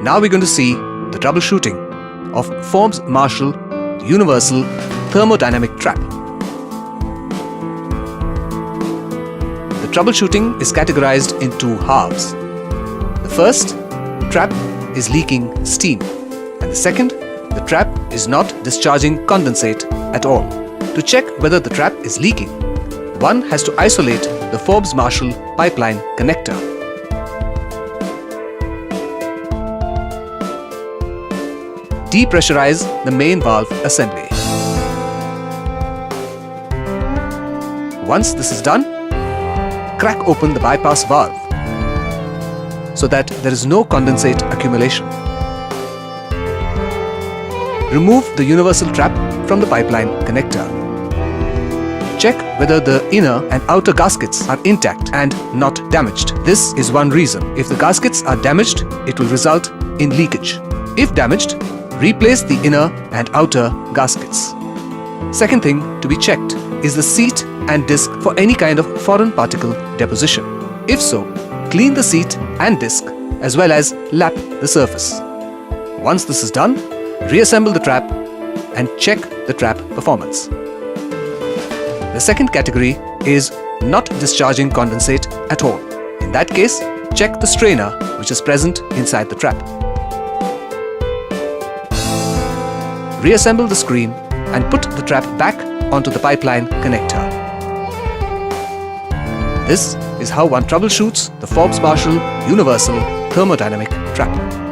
Now we're going to see the troubleshooting of Forbes Marshall Universal Thermodynamic Trap. The troubleshooting is categorized in two halves. The first, trap is leaking steam, and the second, the trap is not discharging condensate at all. To check whether the trap is leaking, one has to isolate the Forbes Marshall Pipeline Connector. Depressurize the main valve assembly. Once this is done, crack open the bypass valve so that there is no condensate accumulation. Remove the universal trap from the pipeline connector. Check whether the inner and outer gaskets are intact and not damaged. This is one reason. If the gaskets are damaged, it will result in leakage. If damaged, replace the inner and outer gaskets. Second thing to be checked is the seat and disc for any kind of foreign particle deposition. If so, clean the seat and disc as well as lap the surface. Once this is done, reassemble the trap and check the trap performance. The second category is not discharging condensate at all. In that case, check the strainer which is present inside the trap. Reassemble the screen and put the trap back onto the pipeline connector. This is how one troubleshoots the Forbes Marshall Universal Thermodynamic Trap.